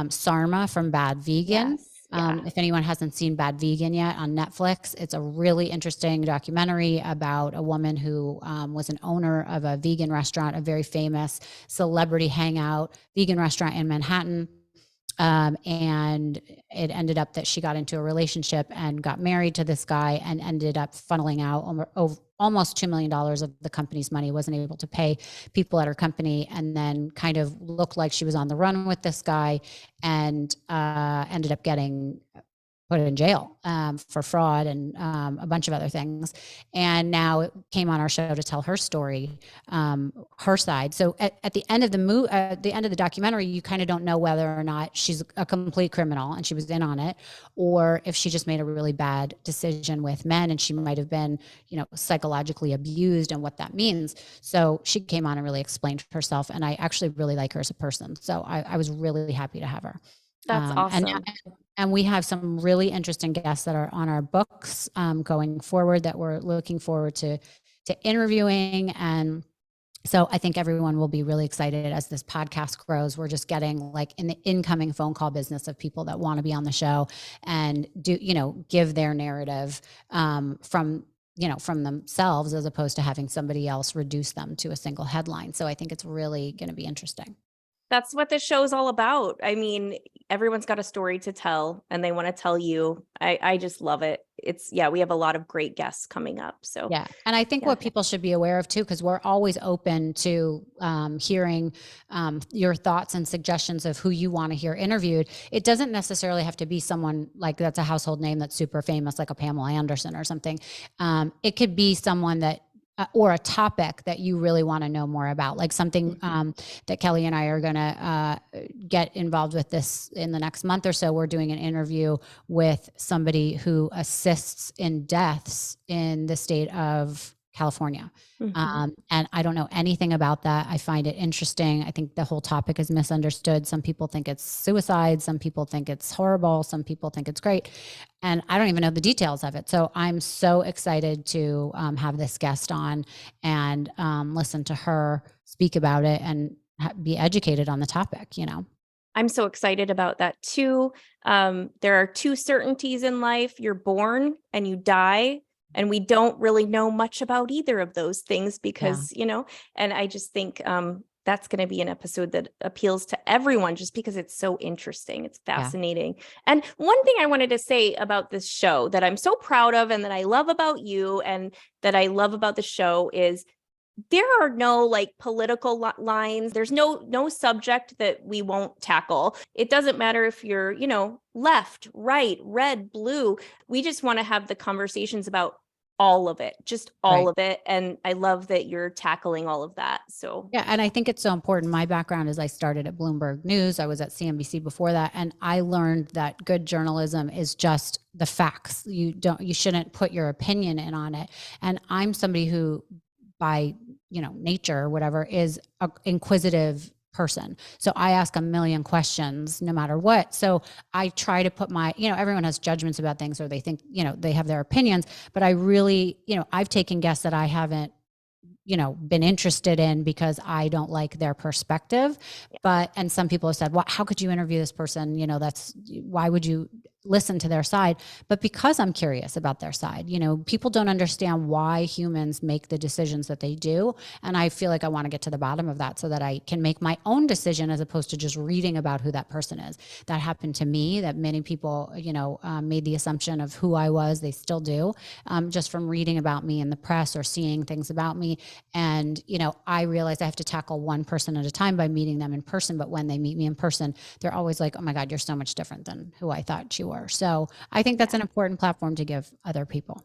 Sarma from Bad Vegan. If anyone hasn't seen Bad Vegan yet on Netflix, it's a really interesting documentary about a woman who was an owner of a vegan restaurant, a very famous celebrity hangout vegan restaurant in Manhattan. And it ended up that she got into a relationship and got married to this guy, and ended up funneling out almost $2 million of the company's money, wasn't able to pay people at her company, and then kind of looked like she was on the run with this guy, and ended up getting put in jail for fraud and a bunch of other things. And now it came on our show to tell her story, her side. So at the end of the end of the documentary, you kind of don't know whether or not she's a complete criminal and she was in on it, or if she just made a really bad decision with men, and she might have been, psychologically abused, and what that means. So she came on and really explained herself, and I actually really like her as a person. So I was really happy to have her. That's awesome. And we have some really interesting guests that are on our books going forward that we're looking forward to interviewing. And so I think everyone will be really excited as this podcast grows. We're just getting like in the incoming phone call business of people that want to be on the show and give their narrative from themselves, as opposed to having somebody else reduce them to a single headline. So I think it's really going to be interesting. That's what this show is all about. I mean, everyone's got a story to tell, and they want to tell you. I just love it. We have a lot of great guests coming up. So and I think what people should be aware of too, because we're always open to hearing your thoughts and suggestions of who you want to hear interviewed. It doesn't necessarily have to be someone like that's a household name that's super famous, like a Pamela Anderson or something. It could be someone that or a topic that you really want to know more about, like something that Kelli and I are going to get involved with this in the next month or so. We're doing an interview with somebody who assists in deaths in the state of California. And I don't know anything about that. I find it interesting. I think the whole topic is misunderstood. Some people think it's suicide. Some people think it's horrible. Some people think it's great. And I don't even know the details of it. So I'm so excited to have this guest on and listen to her speak about it and be educated on the topic, I'm so excited about that too. There are two certainties in life. You're born and you die. And we don't really know much about either of those things because, and I just think that's going to be an episode that appeals to everyone just because it's so interesting. It's fascinating. And one thing I wanted to say about this show that I'm so proud of and that I love about you and that I love about the show is there are no like political lines. There's no subject that we won't tackle. It doesn't matter if you're, left, right, red, blue. We just want to have the conversations about all of it, just all Right. of it. And I love that you're tackling all of that. So Yeah, and I think it's so important. My background is I started at Bloomberg News. I was at CNBC before that, and I learned that good journalism is just the facts. You shouldn't put your opinion in on it. And I'm somebody who by, nature or whatever is a inquisitive person. So I ask a million questions no matter what. So I try to put my, everyone has judgments about things or they think, they have their opinions, but I really, I've taken guests that I haven't been interested in because I don't like their perspective. And some people have said, well, how could you interview this person? Why would you listen to their side? But because I'm curious about their side, people don't understand why humans make the decisions that they do. And I feel like I want to get to the bottom of that so that I can make my own decision as opposed to just reading about who that person is. That happened to me, that many people, made the assumption of who I was. They still do, just from reading about me in the press or seeing things about me. And, I realized I have to tackle one person at a time by meeting them in person. But when they meet me in person, they're always like, oh my God, you're so much different than who I thought you were. So I think that's an important platform to give other people.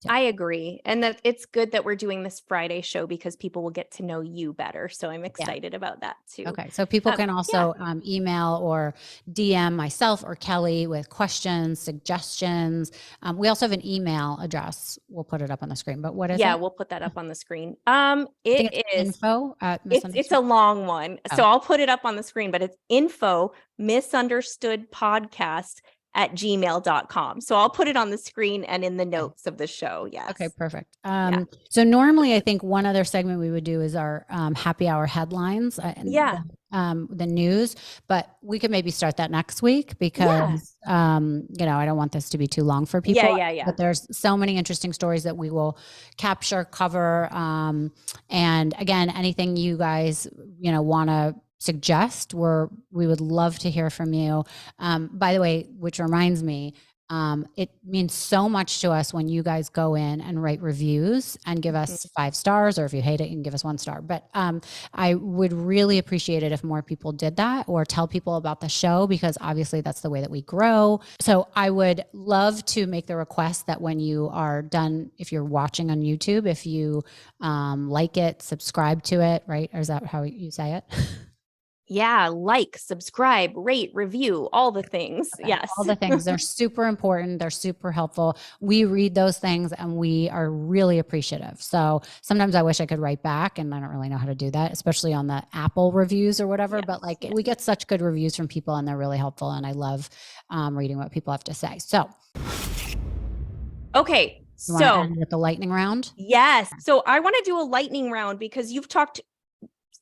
I agree. And that it's good that we're doing this Friday show because people will get to know you better. So I'm excited about that too. Okay. So people can also email or DM myself or Kelli with questions, suggestions. We also have an email address. We'll put it up on the screen, but what is it? Yeah, we'll put that up on the screen. It is info at it's a long one. Oh. So I'll put it up on the screen, but it's info misunderstood podcast at gmail.com. So I'll put it on the screen and in the notes of the show. Yes. Okay, perfect. So normally I think one other segment we would do is our happy hour headlines. The news, but we could maybe start that next week because, I don't want this to be too long for people. Yeah. But there's so many interesting stories that we will capture, cover. And again, anything you guys, want to suggest, we would love to hear from you. By the way, which reminds me, it means so much to us when you guys go in and write reviews and give us 5 stars, or if you hate it, you can give us 1 star. But I would really appreciate it if more people did that or tell people about the show, because obviously that's the way that we grow. So I would love to make the request that when you are done, if you're watching on YouTube, if you like it, subscribe to it, right? Or is that how you say it? Yeah, like, subscribe, rate, review, all the things. Okay, yes. All the things. They're super important. They're super helpful. We read those things and we are really appreciative. So sometimes I wish I could write back, and I don't really know how to do that, especially on the Apple reviews or whatever. Yes, but we get such good reviews from people and they're really helpful. And I love reading what people have to say. So. Okay. You want to end with the lightning round? Yes. So I want to do a lightning round because you've talked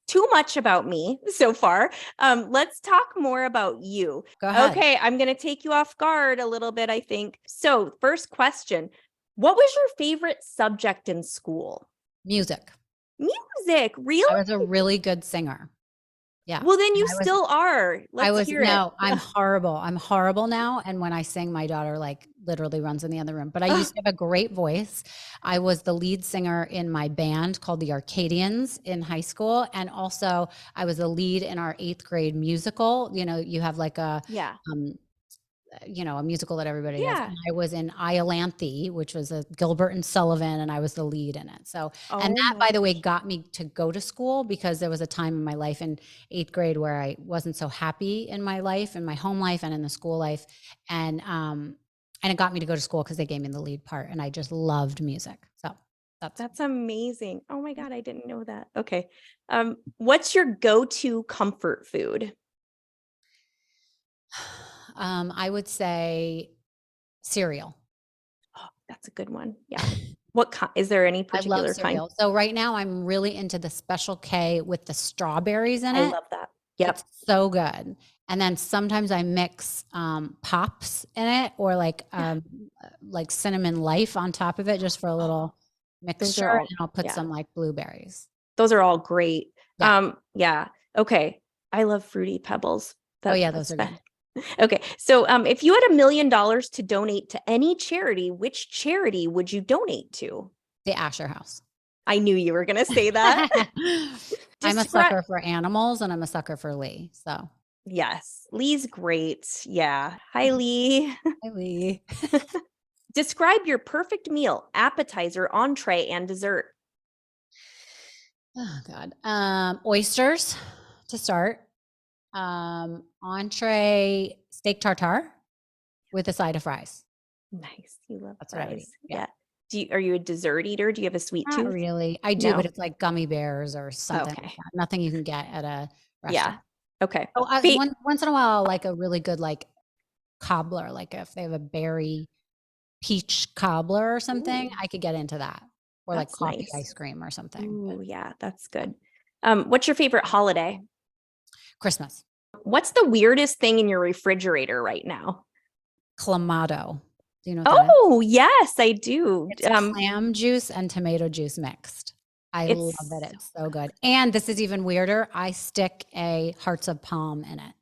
too much about me so far. Let's talk more about you. Go ahead. Okay, I'm going to take you off guard a little bit, I think. So, first question, what was your favorite subject in school? Music. Music, really? I was a really good singer. Yeah. Well, then you still are. Let's hear it. No, I'm horrible. I'm horrible now. And when I sing, my daughter literally runs in the other room. But I used to have a great voice. I was the lead singer in my band called the Arcadians in high school. And also I was the lead in our 8th grade musical. You have like a musical that everybody does. And I was in Iolanthe, which was a Gilbert and Sullivan, and I was the lead in it. So, and that, by the way, got me to go to school because there was a time in my life in 8th grade where I wasn't so happy in my life, in my home life and in the school life. And it got me to go to school because they gave me the lead part, and I just loved music. So that's amazing. Oh my God, I didn't know that. Okay. What's your go-to comfort food? I would say cereal. Oh, that's a good one. Yeah. What kind? Is there any particular I love cereal. Kind? So right now I'm really into the Special K with the strawberries in it. I love that. Yep. It's so good. And then sometimes I mix pops in it, or like cinnamon life on top of it, just for a little mixture. And I'll put some like blueberries. Those are all great. Yeah. Okay. I love Fruity Pebbles. Those are good. Okay. So if you had $1 million to donate to any charity, which charity would you donate to? The Asher House. I knew you were going to say that. I'm a sucker for animals and I'm a sucker for Lee. So yes, Lee's great. Yeah. Hi, Lee. Hi, Lee. Describe your perfect meal, appetizer, entree, and dessert. Oh God. Oysters to start. Entree, steak tartare with a side of fries. Nice. You love That's what I would fries. eat. Yeah. Are you a dessert eater? Do you have a sweet Not tooth? really. I do, No? but it's like gummy bears or something Okay. like that. Nothing you can get at a Yeah. restaurant. Okay. Oh, once in a while, like a really good like cobbler, like if they have a berry peach cobbler or something, Ooh, I could get into that. Or like that's coffee nice. ice cream or something. Ooh, yeah, that's good. What's your favorite holiday? Christmas. What's the weirdest thing in your refrigerator right now? Clamato. Do you know what that is? Oh, yes, I do. It's clam juice and tomato juice mixed. I love it. It's so good. And this is even weirder. I stick a hearts of palm in it.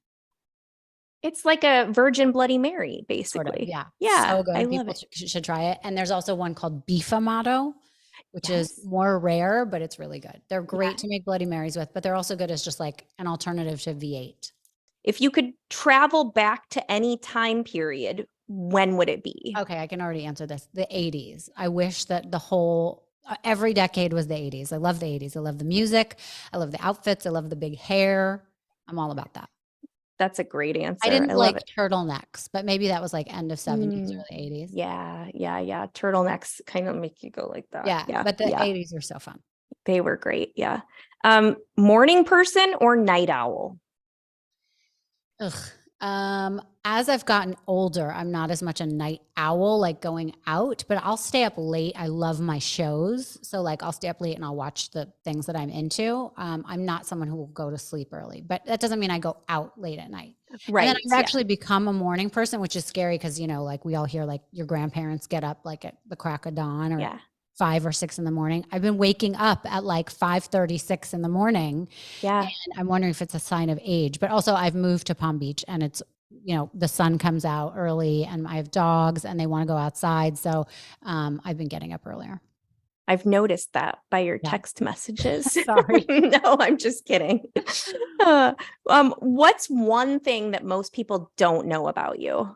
It's like a Virgin Bloody Mary, basically. Sort of, yeah. Yeah, So good. I People love it. should try it. And there's also one called beef amato, which is more rare, but it's really good. They're great to make Bloody Marys with, but they're also good as just like an alternative to V8. If you could travel back to any time period, when would it be? Okay, I can already answer this. The 80s. I wish that the whole every decade was the 80s. I love the 80s. I love the music. I love the outfits. I love the big hair. I'm all about that. That's a great answer. I didn't like turtlenecks, but maybe that was like end of 70s, early 80s. Yeah. Turtlenecks kind of make you go like that. Yeah. But the 80s are so fun. They were great. Yeah. Morning person or night owl? As I've gotten older, I'm not as much a night owl, like going out, but I'll stay up late. I love my shows. So like I'll stay up late and I'll watch the things that I'm into. I'm not someone who will go to sleep early, but that doesn't mean I go out late at night. Right. And then I've actually become a morning person, which is scary because, you know, like we all hear like your grandparents get up like at the crack of dawn or 5 or 6 in the morning. I've been waking up at like 5:36 in the morning. Yeah. And I'm wondering if it's a sign of age, but also I've moved to Palm Beach and it's, you know, the sun comes out early and I have dogs and they want to go outside. So I've been getting up earlier. I've noticed that by your text messages. Sorry. No, I'm just kidding. What's one thing that most people don't know about you?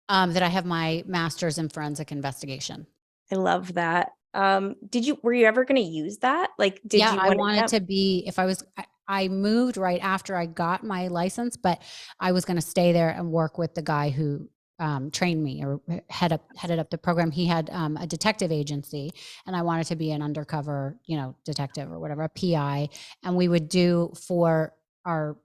That I have my master's in forensic investigation. I love that. Were you ever going to use that? Like, I wanted to be, I moved right after I got my license, but I was going to stay there and work with the guy who trained me or headed up the program. He had a detective agency and I wanted to be an undercover, you know, detective or whatever, a PI. And we would do for our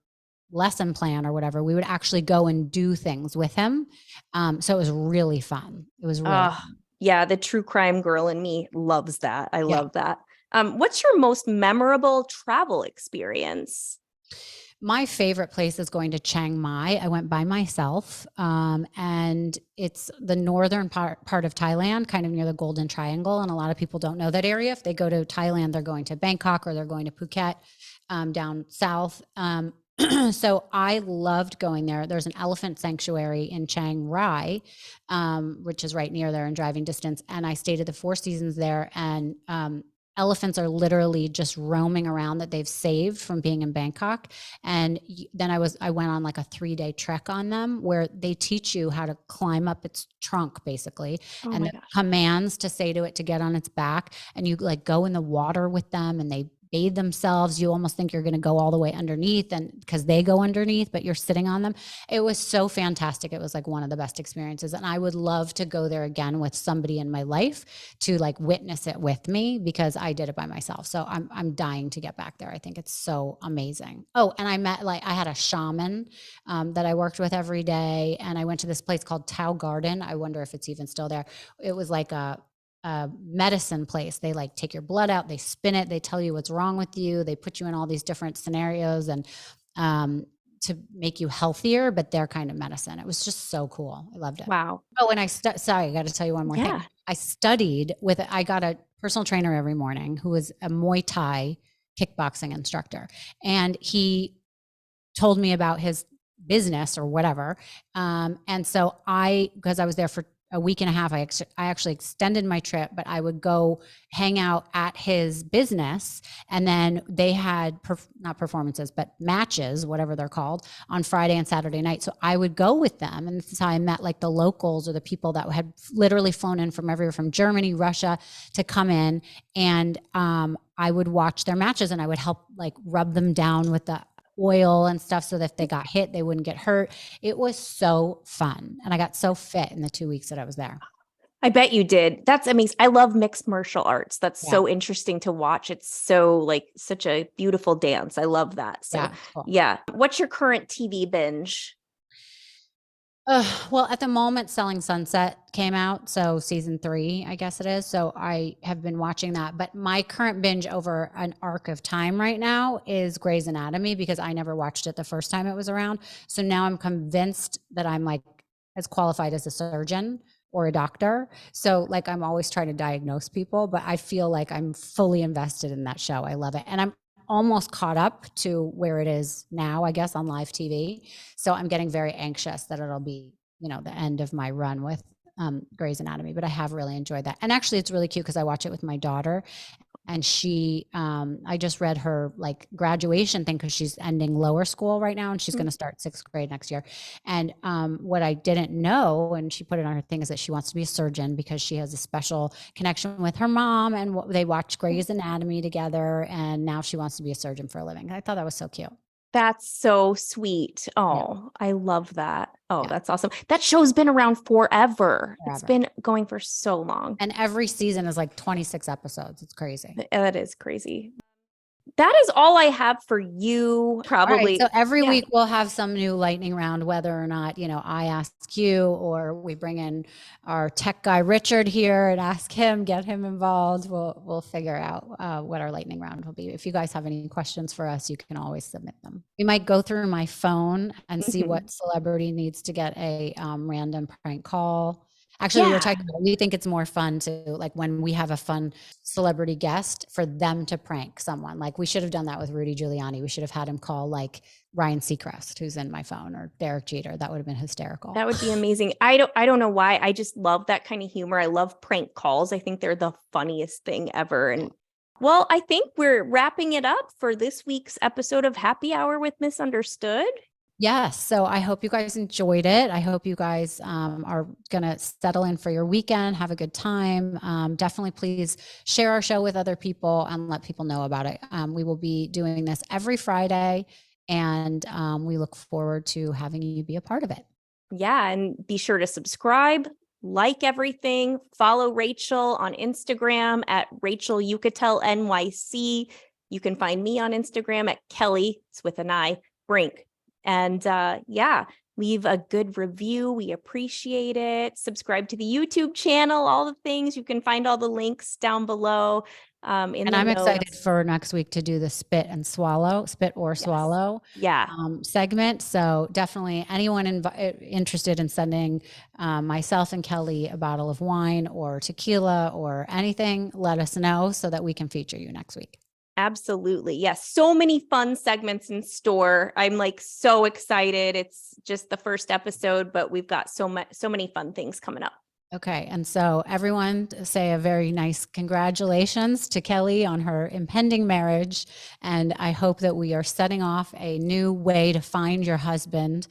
lesson plan or whatever, we would actually go and do things with him. So it was really fun. It was really fun. Yeah, the true crime girl in me loves that. I love that. What's your most memorable travel experience? My favorite place is going to Chiang Mai. I went by myself, and it's the northern part of Thailand, kind of near the Golden Triangle. And a lot of people don't know that area. If they go to Thailand, they're going to Bangkok or they're going to Phuket down south. So I loved going there. There's an elephant sanctuary in Chiang Rai, which is right near there in driving distance. And I stayed at the Four Seasons there, and elephants are literally just roaming around that they've saved from being in Bangkok. And then I went on like a 3-day trek on them where they teach you how to climb up its trunk basically, and the commands to say to it to get on its back. And you like go in the water with them and they bathe themselves. You almost think you're going to go all the way underneath, and because they go underneath, but you're sitting on them. It was so fantastic. It was like one of the best experiences. And I would love to go there again with somebody in my life to like witness it with me, because I did it by myself. So I'm dying to get back there. I think it's so amazing. Oh, and I had a shaman that I worked with every day. And I went to this place called Tao Garden. I wonder if it's even still there. It was like a medicine place. They like take your blood out, they spin it, they tell you what's wrong with you, they put you in all these different scenarios and to make you healthier, but their kind of medicine. It was just so cool. I loved it. Wow. Oh, and sorry, I got to tell you one more thing. I got a personal trainer every morning who was a Muay Thai kickboxing instructor. And he told me about his business or whatever. And so because I was there for a week and a half, I actually extended my trip, but I would go hang out at his business. And then they had not performances, but matches, whatever they're called, on Friday and Saturday night. So I would go with them. And this is how I met like the locals or the people that had literally flown in from everywhere, from Germany, Russia, to come in. And I would watch their matches, and I would help like rub them down with the oil and stuff so that if they got hit, they wouldn't get hurt. It was so fun. And I got so fit in the 2 weeks that I was there. I bet you did. That's amazing. I love mixed martial arts. That's so interesting to watch. It's so like such a beautiful dance. I love that. So cool. What's your current TV binge? Well, at the moment, Selling Sunset came out. So season 3, I guess it is. So I have been watching that. But my current binge over an arc of time right now is Grey's Anatomy, because I never watched it the first time it was around. So now I'm convinced that I'm like as qualified as a surgeon or a doctor. So like I'm always trying to diagnose people, but I feel like I'm fully invested in that show. I love it. And I'm almost caught up to where it is now, I guess, on live TV. So I'm getting very anxious that it'll be, the end of my run with Grey's Anatomy, but I have really enjoyed that. And actually it's really cute because I watch it with my daughter, and she, I just read her like graduation thing, because she's ending lower school right now and she's going to start 6th grade next year. And what I didn't know, and she put it on her thing, is that she wants to be a surgeon because she has a special connection with her mom, and they watched Grey's Anatomy together, and now she wants to be a surgeon for a living. I thought that was so cute. That's so sweet. Oh, I love that. Oh, that's awesome. That show's been around forever. It's been going for so long. And every season is like 26 episodes. It's crazy. That is crazy. That is all I have for you, probably. Right, so every week we'll have some new lightning round, whether or not, I ask you, or we bring in our tech guy, Richard, here and ask him, get him involved. We'll figure out what our lightning round will be. If you guys have any questions for us, you can always submit them. We might go through my phone and see what celebrity needs to get a random prank call. Actually, we were talking about, we think it's more fun to, like, when we have a fun celebrity guest, for them to prank someone. Like, we should have done that with Rudy Giuliani. We should have had him call like Ryan Seacrest, who's in my phone, or Derek Jeter. That would have been hysterical. That would be amazing. I don't know why. I just love that kind of humor. I love prank calls. I think they're the funniest thing ever. And well, I think we're wrapping it up for this week's episode of Happy Hour with Misunderstood. Yes. So I hope you guys enjoyed it. I hope you guys are going to settle in for your weekend, have a good time. Definitely please share our show with other people and let people know about it. We will be doing this every Friday, and we look forward to having you be a part of it. Yeah. And be sure to subscribe, like everything, follow Rachel on Instagram at Rachel Uchitel NYC. You can find me on Instagram at Kelli, it's with an I, Brink. And leave a good review. We appreciate it. Subscribe to the YouTube channel, all the things. You can find all the links down below. And I'm excited for next week to do the spit or swallow segment. So definitely anyone interested in sending myself and Kelli a bottle of wine or tequila or anything, let us know so that we can feature you next week. Absolutely. Yes. So many fun segments in store. I'm like so excited. It's just the first episode, but we've got so many fun things coming up. Okay. And so everyone say a very nice congratulations to Kelli on her impending marriage. And I hope that we are setting off a new way to find your husband,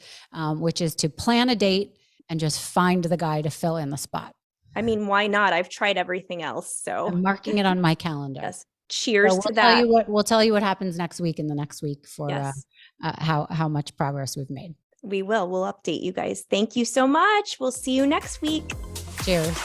which is to plan a date and just find the guy to fill in the spot. I mean, why not? I've tried everything else. So I'm marking it on my calendar. Yes. Cheers to that. We'll tell you what happens next week and the next week for how much progress we've made. We will. We'll update you guys. Thank you so much. We'll see you next week. Cheers.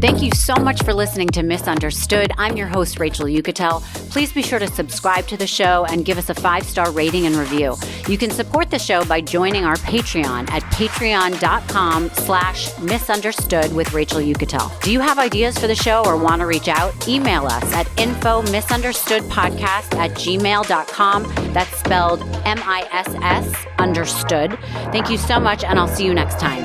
Thank you so much for listening to Misunderstood. I'm your host, Rachel Uchitel. Please be sure to subscribe to the show and give us a 5-star rating and review. You can support the show by joining our Patreon at patreon.com/misunderstood with Rachel Uchitel. Do you have ideas for the show or want to reach out? Email us at info_misunderstoodpodcast@gmail.com. That's spelled MISS understood. Thank you so much, and I'll see you next time.